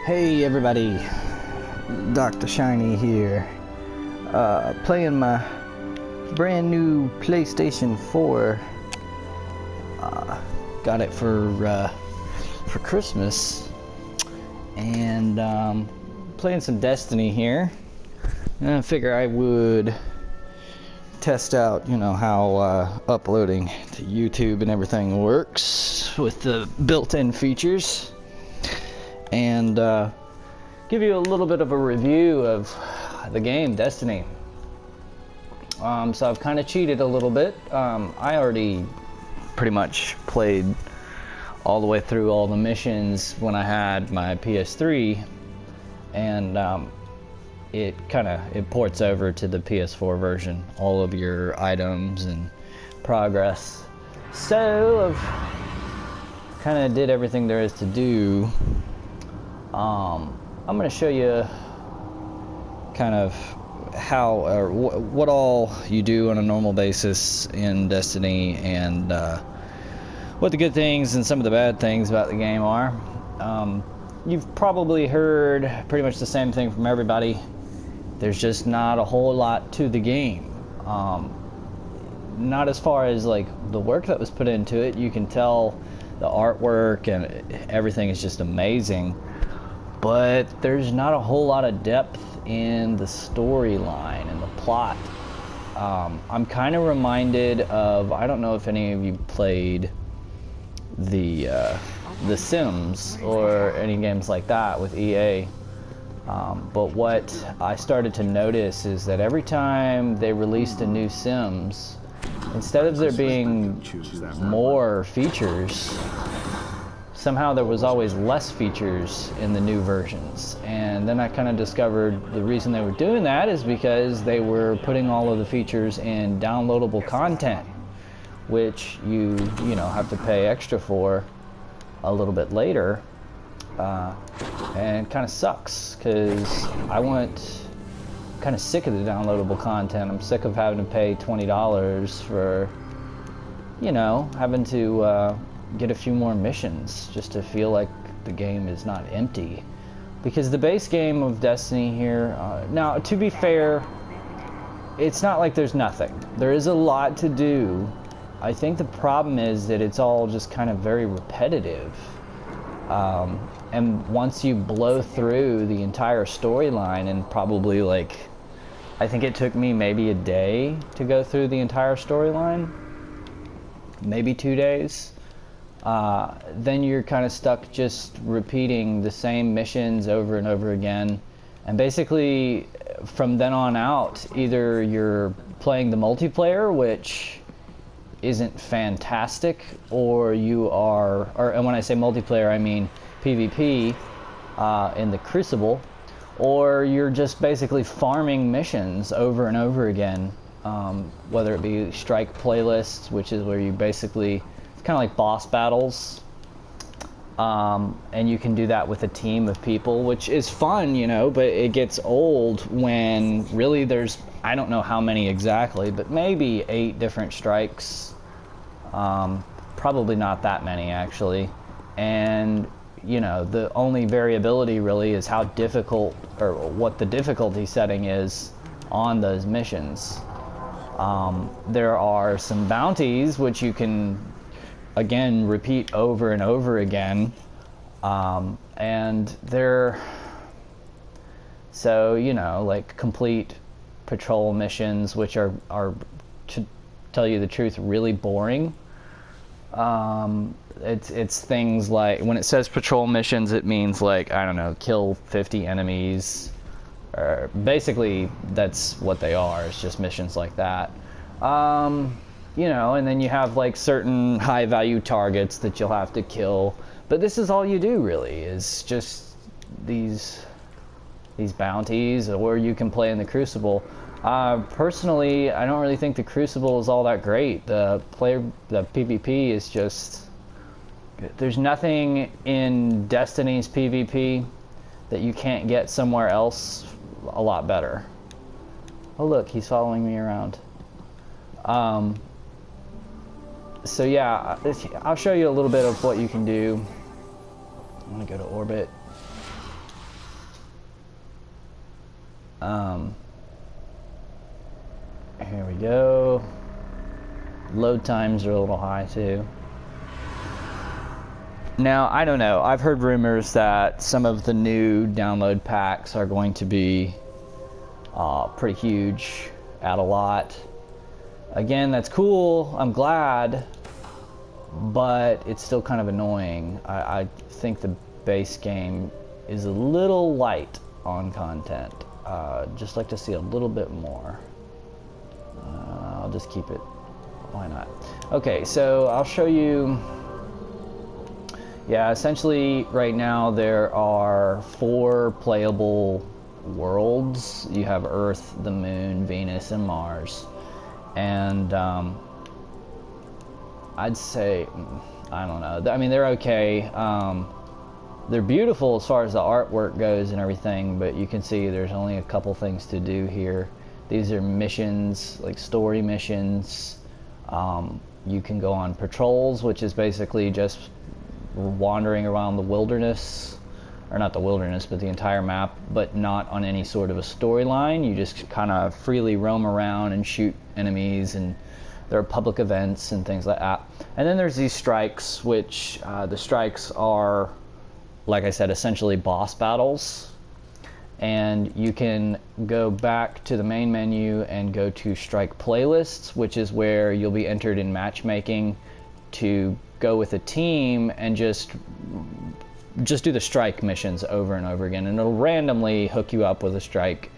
Hey everybody, Dr. Shiny here, playing my brand new PlayStation 4. Got it for Christmas, and playing some Destiny here. And I figure I would test out, how uploading to YouTube and everything works with the built-in features. And give you a little bit of a review of the game Destiny. So I've kind of cheated a little bit. I already pretty much played all the way through all the missions when I had my PS3, and it ports over to the PS4 version, all of your items and progress. So I've kind of did everything there is to do. I'm going to show you kind of how or what all you do on a normal basis in Destiny, and what the good things and some of the bad things about the game are. You've probably heard pretty much the same thing from everybody. There's just not a whole lot to the game. Not as far as like the work that was put into it. You can tell the artwork and everything is just amazing. But there's not a whole lot of depth in the storyline and the plot. I'm kind of reminded of, I don't know if any of you played the Sims or any games like that with EA. But what I started to notice is that every time they released a new Sims, instead of there being more features, somehow there was always less features in the new versions. And then I kind of discovered the reason they were doing that is because they were putting all of the features in downloadable content, which you have to pay extra for a little bit later, and kind of sucks because I want kind of sick of the downloadable content. I'm sick of having to pay $20 for having to get a few more missions just to feel like the game is not empty. Because the base game of Destiny here, now to be fair, it's not like there's nothing. There is a lot to do. I think the problem is that it's all just kind of very repetitive. And once you blow through the entire storyline, and probably I think it took me maybe a day to go through the entire storyline, maybe 2 days. Then you're kind of stuck just repeating the same missions over and over again. And basically, from then on out, either you're playing the multiplayer, which isn't fantastic, or you are, and when I say multiplayer, I mean PvP in the Crucible, or you're just basically farming missions over and over again, whether it be strike playlists, which is where you basically, kind of like boss battles, and you can do that with a team of people, which is fun, but it gets old when really there's, I don't know how many exactly, but maybe 8 different strikes, probably not that many actually, and the only variability really is how difficult, or what the difficulty setting is on those missions. There are some bounties which you can again repeat over and over again, and they're like complete patrol missions, which are to tell you the truth really boring. It's things like, when it says patrol missions, it means like, I don't know, kill 50 enemies, or basically that's what they are. It's just missions like that. And then you have like certain high value targets that you'll have to kill. But this is all you do really, is just these bounties, or you can play in the Crucible. Personally, I don't really think the Crucible is all that great. The PvP is just, there's nothing in Destiny's PvP that you can't get somewhere else a lot better. Oh look, he's following me around. So yeah, I'll show you a little bit of what you can do. I'm gonna go to orbit. Here we go. Load times are a little high too. Now, I don't know. I've heard rumors that some of the new download packs are going to be pretty huge, add a lot. Again, that's cool. I'm glad, but it's still kind of annoying. I think the base game is a little light on content. Just like to see a little bit more. I'll just keep it. Why not? Okay, so I'll show you. Yeah, essentially right now there are 4 playable worlds. You have Earth, the Moon, Venus, and Mars. And I'd say, I don't know. I mean, they're okay. They're beautiful as far as the artwork goes and everything, but you can see there's only a couple things to do here. These are missions, like story missions. You can go on patrols, which is basically just wandering around the wilderness, or not the wilderness, but the entire map, but not on any sort of a storyline. You just kind of freely roam around and shoot enemies, and there are public events and things like that. And then there's these strikes, which the strikes are, like I said, essentially boss battles. And you can go back to the main menu and go to strike playlists, which is where you'll be entered in matchmaking to go with a team and just do the strike missions over and over again, and it'll randomly hook you up with a strike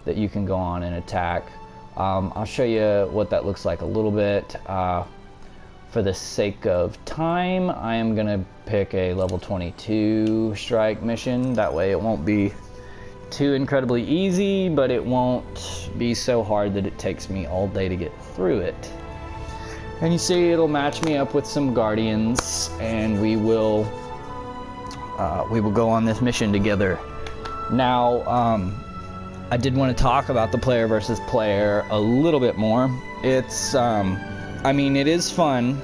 that you can go on and attack. I'll show you what that looks like a little bit. For the sake of time, I am gonna pick a level 22 strike mission. That way it won't be too incredibly easy, but it won't be so hard that it takes me all day to get through it. And you see it'll match me up with some guardians, and we will go on this mission together. Now, I did want to talk about the player versus player a little bit more. It's, I mean, it is fun.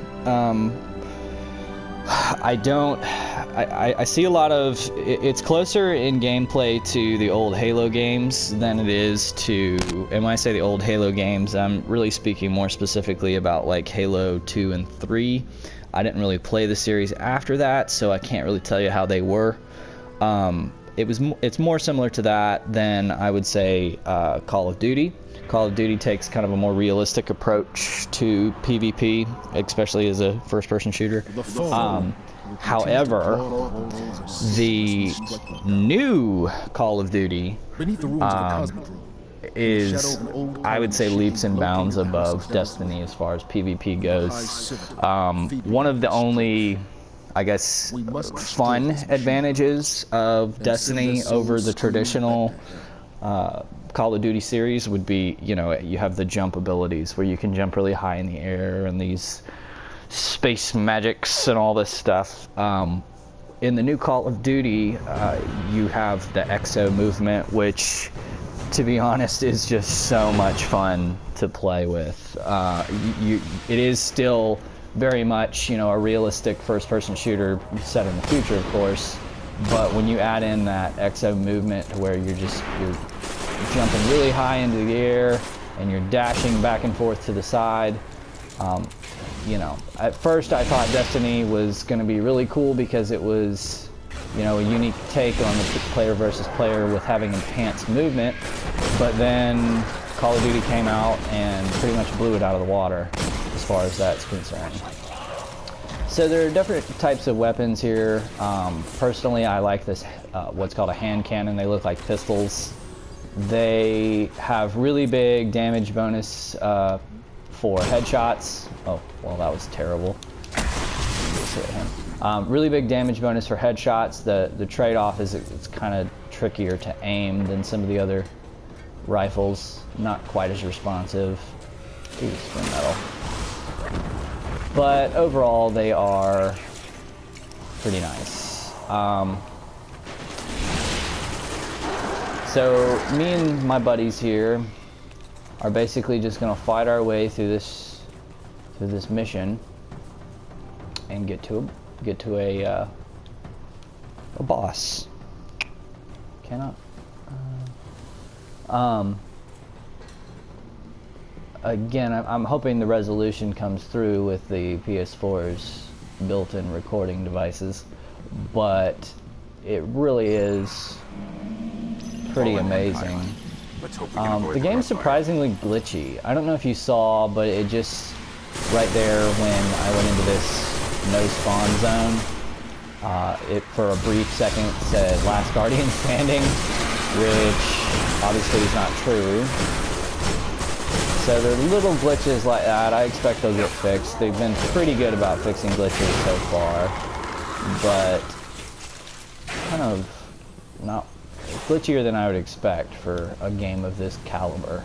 I see a lot of, it's closer in gameplay to the old Halo games than it is to, and when I say the old Halo games, I'm really speaking more specifically about like Halo 2 and 3. I didn't really play the series after that, so I can't really tell you how they were. It's more similar to that than I would say Call of Duty. Call of Duty takes kind of a more realistic approach to PvP, especially as a first-person shooter. However, the new Call of Duty is, I would say, leaps and bounds above Destiny as far as PvP goes. One of the only, I guess, fun advantages of Destiny over the traditional Call of Duty series would be, you know, you have the jump abilities where you can jump really high in the air and these space magics and all this stuff. In the new Call of Duty, you have the exo movement, which, to be honest, is just so much fun to play with. It is still very much, you know, a realistic first-person shooter set in the future, of course. But when you add in that exo movement to where you're jumping really high into the air and you're dashing back and forth to the side, you know, at first I thought Destiny was going to be really cool because it was, you know, a unique take on the player versus player with having enhanced movement. But then Call of Duty came out and pretty much blew it out of the water as far as that's concerned. So there are different types of weapons here. Personally, I like this, what's called a hand cannon. They look like pistols. They have really big damage bonus for headshots. Oh, well, that was terrible. Really big damage bonus for headshots. The trade-off is it's kind of trickier to aim than some of the other rifles. Not quite as responsive. Ooh, spin metal. But overall, they are pretty nice. So me and my buddies here are basically just gonna fight our way through this mission and get to a boss. Cannot. Again, I'm hoping the resolution comes through with the PS4's built-in recording devices, but it really is pretty amazing. The game's surprisingly glitchy. I don't know if you saw, but it just, right there when I went into this no spawn zone, it for a brief second said last guardian standing, which obviously is not true. So there are little glitches like that. I expect they'll get fixed. They've been pretty good about fixing glitches so far, but kind of not glitchier than I would expect for a game of this caliber.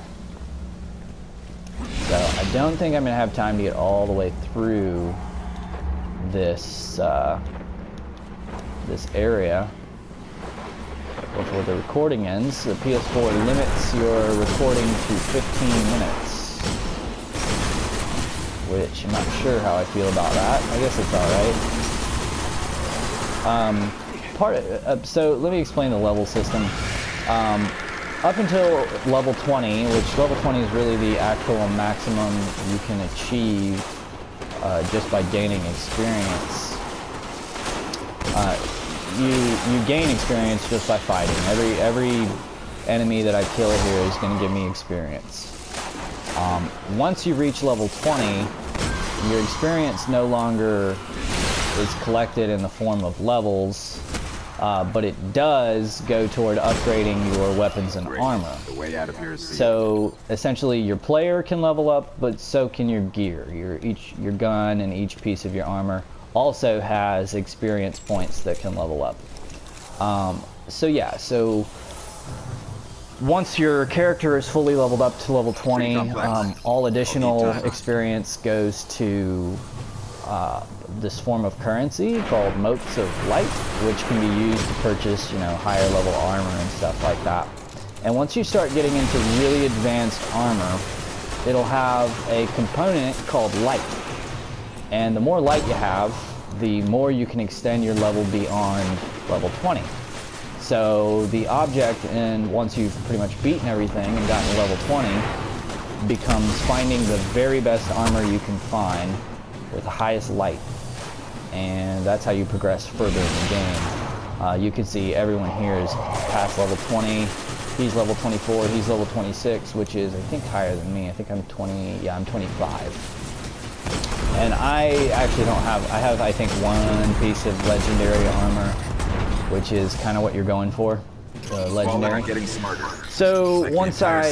So I don't think I'm gonna have time to get all the way through this this area before the recording ends. The PS4 limits your recording to 15 minutes, which I'm not sure how I feel about that. I guess it's alright. So let me explain the level system. Up until level 20, which level 20 is really the actual maximum you can achieve just by gaining experience. You gain experience just by fighting. Every enemy that I kill here is going to give me experience. Once you reach level 20, your experience no longer is collected in the form of levels, but it does go toward upgrading your weapons and armor. The way out of here is so essentially your player can level up, but so can your gear. Your gun and each piece of your armor also has experience points that can level up. So once your character is fully leveled up to level 20, all additional experience goes to this form of currency called Motes of Light, which can be used to purchase, higher level armor and stuff like that. And once you start getting into really advanced armor, it'll have a component called light. And the more light you have, the more you can extend your level beyond level 20. So the object, and once you've pretty much beaten everything and gotten to level 20, becomes finding the very best armor you can find with the highest light. And that's how you progress further in the game. You can see everyone here is past level 20. He's level 24, he's level 26, which is, I think, higher than me. I think I'm 20, yeah, I'm 25. And I actually don't have, I have, I think, one piece of legendary armor, which is kind of what you're going for, legendary. So once I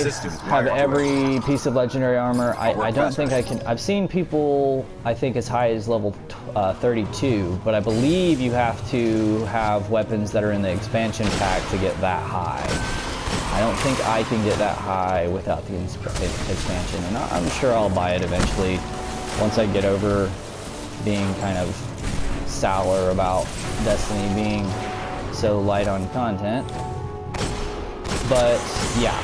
have every piece of legendary armor, I don't think I can, I've seen people, I think, as high as level 32, but I believe you have to have weapons that are in the expansion pack to get that high. I don't think I can get that high without the expansion, and I'm sure I'll buy it eventually once I get over being kind of sour about Destiny being so light on content. But yeah.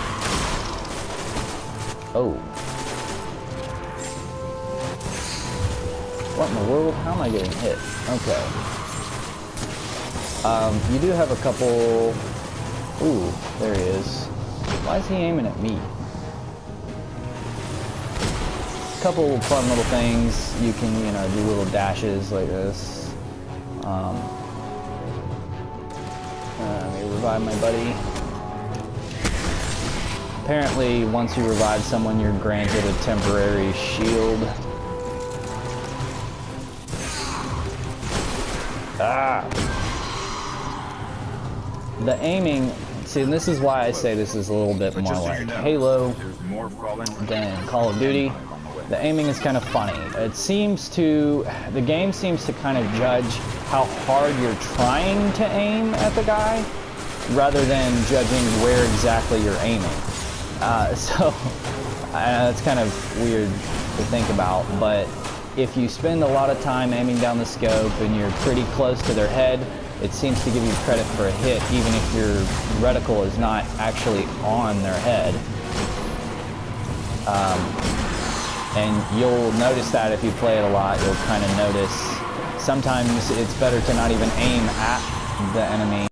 Oh. What in the world? How am I getting hit? Okay. You do have a couple... Ooh, there he is. Why is he aiming at me? Couple fun little things. You can, do little dashes like this. Let me revive my buddy. Apparently, once you revive someone, you're granted a temporary shield. Ah! The aiming, see, and this is why I say this is a little bit more like Halo than Call of Duty. The aiming is kind of funny. The game seems to kind of judge how hard you're trying to aim at the guy, rather than judging where exactly you're aiming. So, that's kind of weird to think about, but if you spend a lot of time aiming down the scope and you're pretty close to their head, it seems to give you credit for a hit, even if your reticle is not actually on their head. And you'll notice that if you play it a lot, you'll kind of notice sometimes it's better to not even aim at the enemy